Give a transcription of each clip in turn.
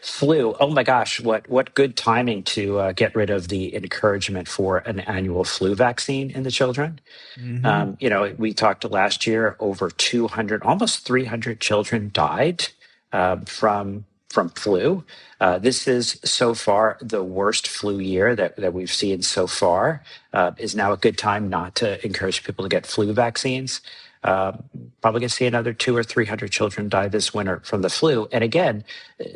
Flu. Oh my gosh, what good timing to get rid of the encouragement for an annual flu vaccine in the children. Mm-hmm. We talked last year, over 200, almost 300 children died from flu. This is so far the worst flu year that we've seen so far. Is now a good time not to encourage people to get flu vaccines. Uh, Probably going to see another 200 or 300 children die this winter from the flu. And again,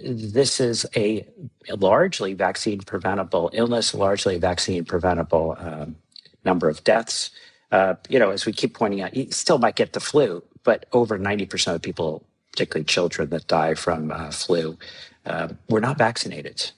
this is a largely vaccine preventable illness, largely vaccine preventable number of deaths. As we keep pointing out, you still might get the flu, but over 90% of people, particularly children that die from flu, were not vaccinated.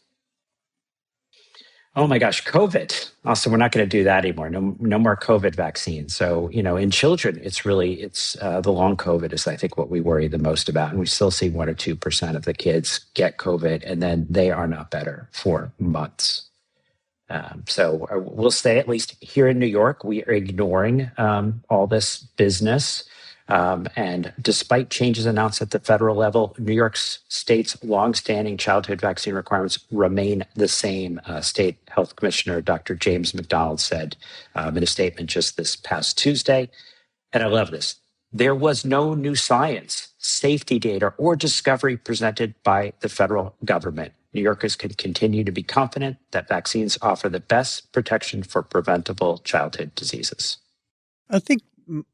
Oh my gosh, COVID. Also, we're not going to do that anymore. No more COVID vaccines. So, in children, it's the long COVID is, I think, what we worry the most about. And we still see 1 or 2% of the kids get COVID, and then they are not better for months. So we'll stay, at least here in New York, we are ignoring all this business. And despite changes announced at the federal level, New York State's longstanding childhood vaccine requirements remain the same. State Health Commissioner Dr. James McDonald said in a statement just this past Tuesday. And I love this. There was no new science, safety data, or discovery presented by the federal government. New Yorkers can continue to be confident that vaccines offer the best protection for preventable childhood diseases. I think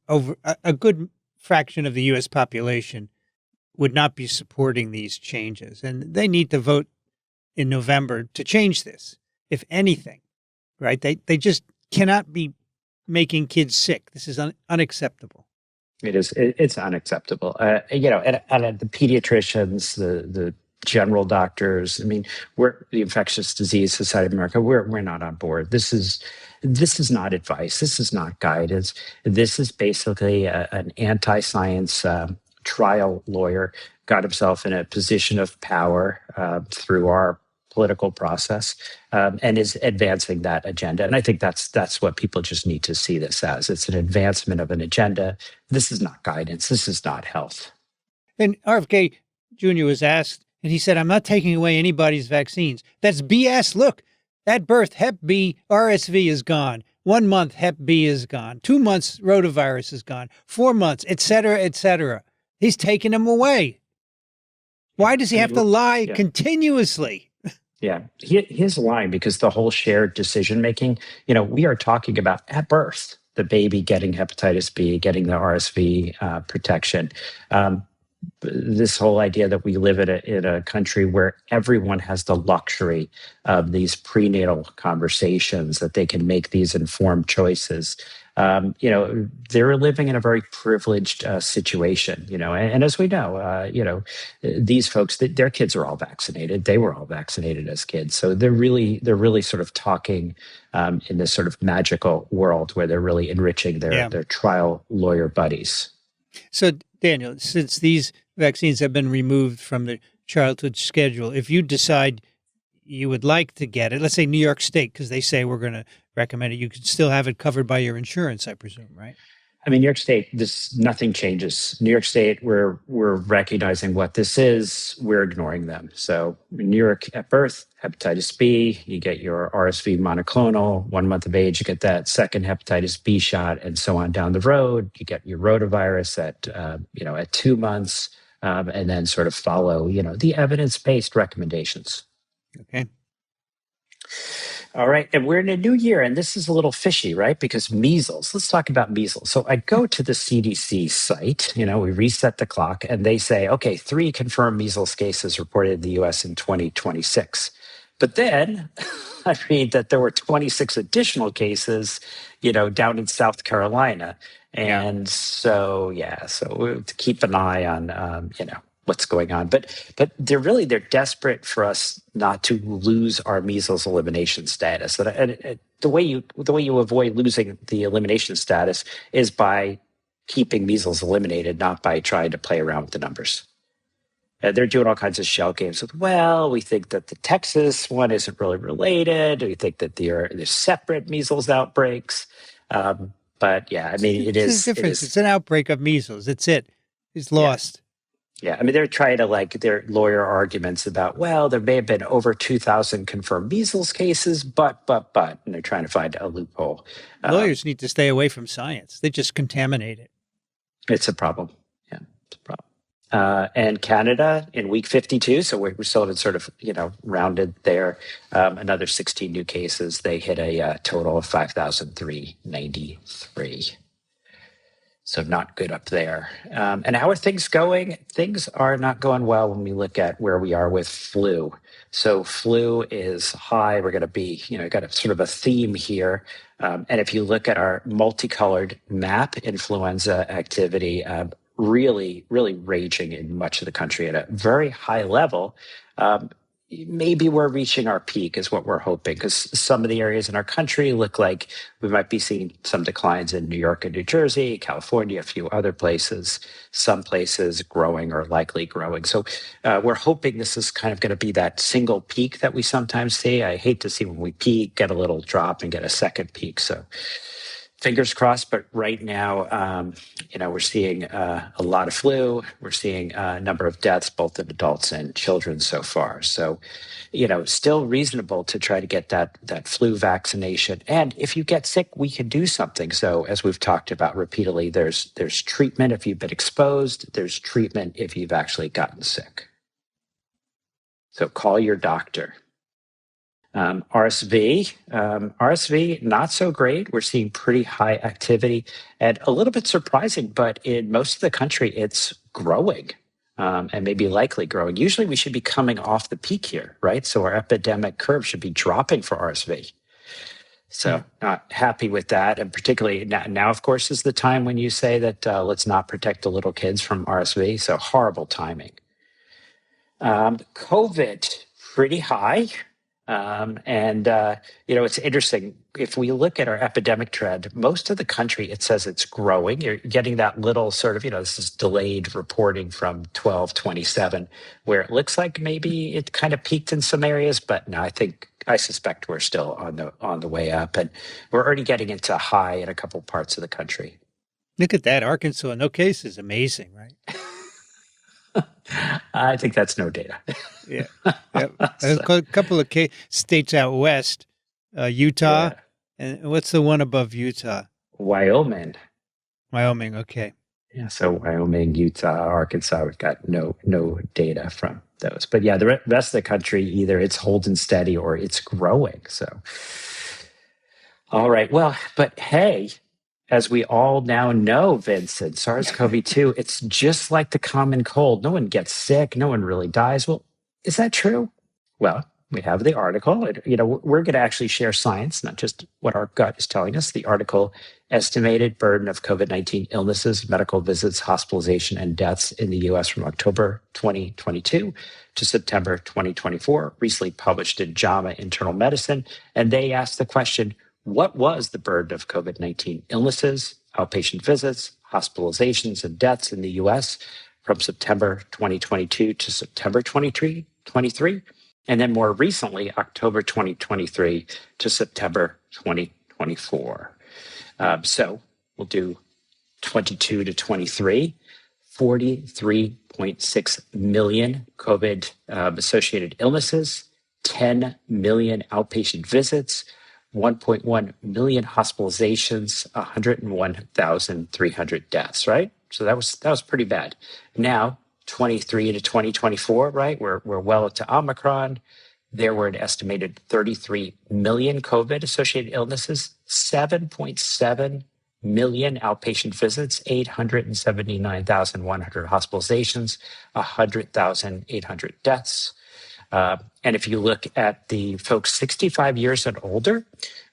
over a good fraction of the U.S. population would not be supporting these changes, and they need to vote in November to change this, if anything, right? They just cannot be making kids sick. This is unacceptable. It is. It's unacceptable. And the pediatricians, the general doctors. I mean, we're the Infectious Disease Society of America. We're not on board. This is not advice. This is not guidance. This is basically an anti-science trial lawyer got himself in a position of power through our political process and is advancing that agenda. And I think that's what people just need to see this as. It's an advancement of an agenda. This is not guidance. This is not health. And RFK Jr. was asked, and he said, I'm not taking away anybody's vaccines. That's BS. Look, at birth, Hep B, RSV is gone. 1 month, Hep B is gone. 2 months, rotavirus is gone. 4 months, et cetera, et cetera. He's taking them away. Why does he have to lie continuously? Yeah, he's lying because the whole shared decision making, we are talking about at birth, the baby getting hepatitis B, getting the RSV protection. This whole idea that we live in a country where everyone has the luxury of these prenatal conversations, that they can make these informed choices. They're living in a very privileged situation, and as we know, these folks, their kids are all vaccinated. They were all vaccinated as kids. So they're really sort of talking in this sort of magical world where they're really enriching their trial lawyer buddies. So, Daniel, since these vaccines have been removed from the childhood schedule, if you decide you would like to get it, let's say New York State, because they say we're going to recommend it, you can still have it covered by your insurance, I presume, right? I mean, New York State, nothing changes. New York State, we're recognizing what this is. We're ignoring them. So in New York, at birth, hepatitis B, you get your RSV monoclonal. 1 month of age, you get that second hepatitis B shot, and so on down the road. You get your rotavirus at 2 months, and then sort of follow the evidence-based recommendations. Okay. All right. And we're in a new year, and this is a little fishy, right? Because measles, let's talk about measles. So I go to the CDC site, we reset the clock, and they say, okay, 3 confirmed measles cases reported in the US in 2026. But then I read that there were 26 additional cases, down in South Carolina. And so to keep an eye on, what's going on, but they're desperate for us not to lose our measles elimination status. And the way you avoid losing the elimination status is by keeping measles eliminated, not by trying to play around with the numbers. They're doing all kinds of shell games with, we think that the Texas one isn't really related. We think that there's separate measles outbreaks. But yeah, I mean, it is. It's an outbreak of measles. It's lost. Yeah, I mean, they're trying to their lawyer arguments about, well, there may have been over 2,000 confirmed measles cases, but, and they're trying to find a loophole. Lawyers need to stay away from science. They just contaminate it. It's a problem. Yeah, it's a problem. And Canada in week 52, so we're still sort of, rounded there, another 16 new cases. They hit a total of 5,393. So not good up there. And how are things going? Things are not going well when we look at where we are with flu. So flu is high. We're going to be, got a sort of a theme here. And if you look at our multicolored map, influenza activity, really, really raging in much of the country at a very high level. Maybe we're reaching our peak is what we're hoping, because some of the areas in our country look like we might be seeing some declines in New York and New Jersey, California, a few other places, some places growing or likely growing. So we're hoping this is kind of going to be that single peak that we sometimes see. I hate to see when we peak, get a little drop and get a second peak. So fingers crossed, but right now, we're seeing a lot of flu. We're seeing a number of deaths, both in adults and children so far. So, still reasonable to try to get that flu vaccination. And if you get sick, we can do something. So as we've talked about repeatedly, there's treatment if you've been exposed. There's treatment if you've actually gotten sick. So call your doctor. RSV, not so great. We're seeing pretty high activity and a little bit surprising, but in most of the country, it's growing and maybe likely growing. Usually we should be coming off the peak here, right? So our epidemic curve should be dropping for RSV. So not happy with that. And particularly now, of course, is the time when you say that let's not protect the little kids from RSV. So horrible timing. COVID, pretty high. It's interesting. If we look at our epidemic trend, most of the country, it says it's growing. You're getting that little sort of, this is delayed reporting from 12/27, where it looks like maybe it kind of peaked in some areas, but no, I suspect we're still on the way up, and we're already getting into high in a couple parts of the country. Look at that. Arkansas, no cases. Amazing, right? I think that's no data. Yeah. A couple of states out west, Utah. Yeah. And what's the one above Utah? Wyoming. Okay. Yeah, so Wyoming, Utah, Arkansas, we've got no data from those. But yeah, the rest of the country, either it's holding steady or it's growing. So, all right. Well, but hey, as we all now know, Vincent, SARS-CoV-2, it's just like the common cold. No one gets sick. No one really dies. Well, is that true? Well, we have the article. We're going to actually share science, not just what our gut is telling us. The article, Estimated Burden of COVID-19 Illnesses, Medical Visits, Hospitalization, and Deaths in the U.S. from October 2022 to September 2024, recently published in JAMA Internal Medicine. And they asked the question, what was the burden of COVID-19 illnesses, outpatient visits, hospitalizations, and deaths in the U.S. from September 2022 to September 2023, and then more recently, October 2023 to September 2024. So we'll do 22 to 23, 43.6 million COVID-associated illnesses, 10 million outpatient visits, 1.1 million hospitalizations, 101,300 deaths, right? So that was pretty bad. Now, 23 to 2024, right? We're well into Omicron. There were an estimated 33 million COVID-associated illnesses, 7.7 million outpatient visits, 879,100 hospitalizations, 100,800 deaths. And if you look at the folks 65 years and older,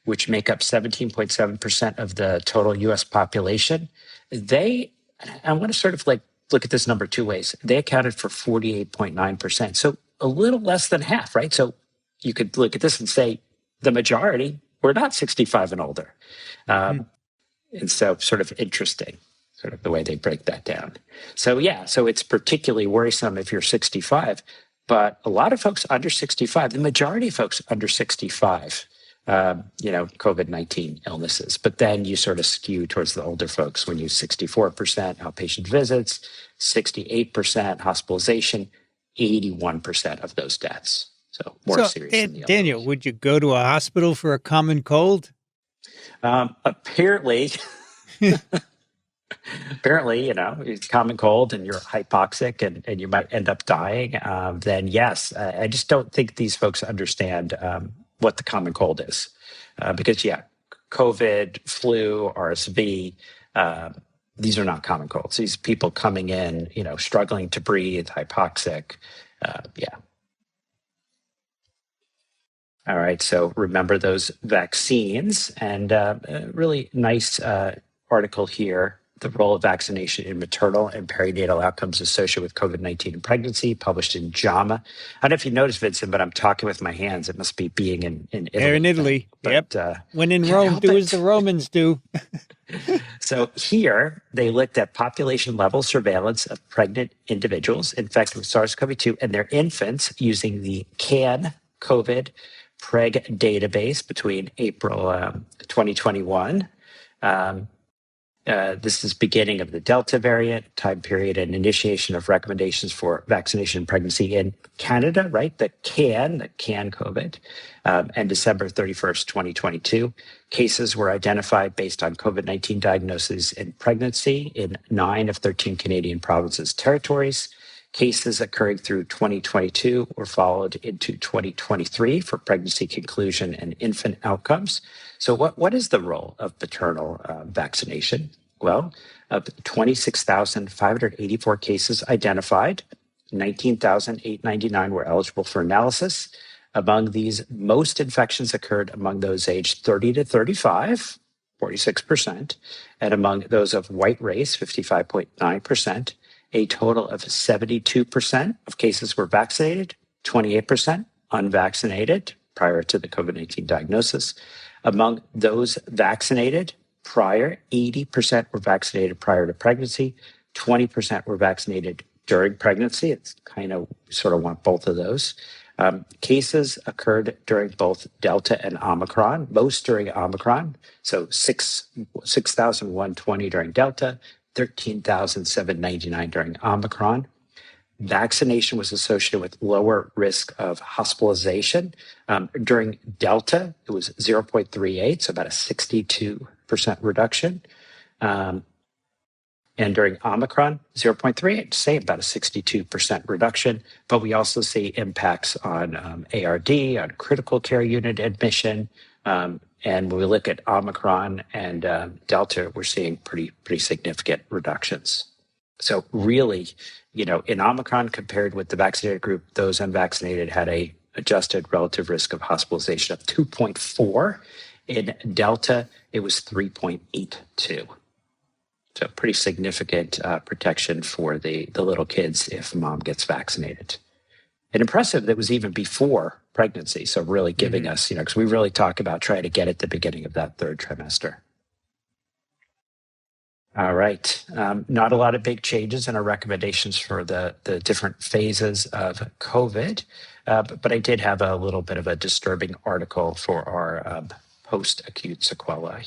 which make up 17.7% of the total U.S. population, I want to sort of look at this number two ways. They accounted for 48.9%. So a little less than half, right? So you could look at this and say the majority were not 65 and older. And so sort of interesting, sort of the way they break that down. So so it's particularly worrisome if you're 65. But a lot of folks under 65, the majority of folks under 65 COVID-19 illnesses. But then you sort of skew towards the older folks when you 64% outpatient visits, 68% hospitalization, 81% of those deaths. So more So, serious in the Daniel, elderly. would you go to a hospital for a common cold? Apparently, it's common cold and you're hypoxic and you might end up dying, then yes, I just don't think these folks understand what the common cold is. Because, yeah, COVID, flu, RSV, these are not common colds. These people coming in, struggling to breathe, hypoxic. Yeah. All right. So remember those vaccines, and a really nice article here. The role of vaccination in maternal and perinatal outcomes associated with COVID-19 in pregnancy, published in JAMA. I don't know if you noticed, Vincent, but I'm talking with my hands. It must be being in They're Italy. in Italy. But, Yep. When in can't Rome, help do as it. the Romans do. So here, they looked at population-level surveillance of pregnant individuals infected with SARS-CoV-2 and their infants using the CAN COVID Preg database between April 2021. This is beginning of the Delta variant time period and initiation of recommendations for vaccination in pregnancy in Canada, right? The CAN COVID, and December 31st, 2022. Cases were identified based on COVID-19 diagnoses in pregnancy in 9 of 13 Canadian provinces, territories. Cases occurring through 2022 were followed into 2023 for pregnancy conclusion and infant outcomes. So what is the role of maternal vaccination? Well, of 26,584 cases identified, 19,899 were eligible for analysis. Among these, most infections occurred among those aged 30 to 35, 46%, and among those of white race, 55.9%. A total of 72% of cases were vaccinated, 28% unvaccinated prior to the COVID-19 diagnosis. Among those vaccinated prior, 80% were vaccinated prior to pregnancy, 20% were vaccinated during pregnancy. It's kind of sort of want both of those. Cases occurred during both Delta and Omicron, most during Omicron. So 6,120 during Delta, 13,799 during Omicron. Vaccination was associated with lower risk of hospitalization. During Delta, it was 0.38, so about a 62% reduction. And during Omicron, 0.38, say about a 62% reduction. But we also see impacts on ARD, on critical care unit admission. And when we look at Omicron and Delta, we're seeing pretty significant reductions. So really, in Omicron compared with the vaccinated group, those unvaccinated had a adjusted relative risk of hospitalization of 2.4. In Delta, it was 3.82. So pretty significant protection for the little kids if mom gets vaccinated. And impressive that was even before pregnancy. So really giving us, because we really talk about trying to get at the beginning of that third trimester. All right. Not a lot of big changes in our recommendations for the different phases of COVID, but I did have a little bit of a disturbing article for our post-acute sequelae.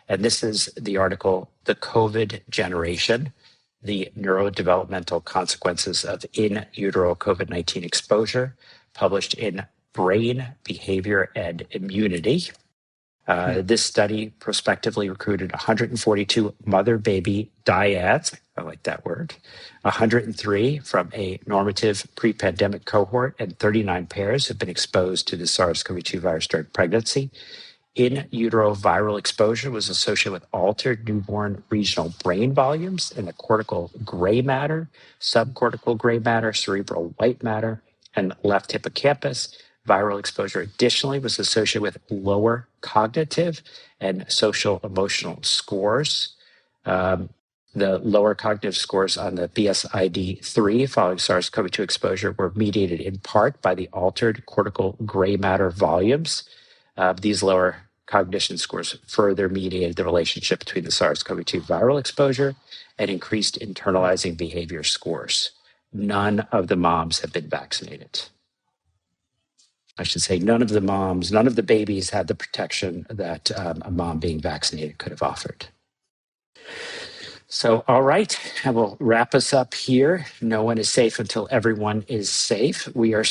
And this is the article, The COVID Generation, the Neurodevelopmental Consequences of In Utero COVID-19 Exposure, published in Brain, Behavior, and Immunity. This study prospectively recruited 142 mother-baby dyads, I like that word, 103 from a normative pre-pandemic cohort, and 39 pairs have been exposed to the SARS-CoV-2 virus during pregnancy. In utero viral exposure was associated with altered newborn regional brain volumes in the cortical gray matter, subcortical gray matter, cerebral white matter, and left hippocampus. Viral exposure additionally was associated with lower cognitive and social emotional scores. The lower cognitive scores on the BSID-3 following SARS-CoV-2 exposure were mediated in part by the altered cortical gray matter volumes. These lower cognition scores further mediated the relationship between the SARS-CoV-2 viral exposure and increased internalizing behavior scores. None of the moms have been vaccinated. I should say, none of the moms, none of the babies had the protection that a mom being vaccinated could have offered. So, all right, I will wrap us up here. No one is safe until everyone is safe. We are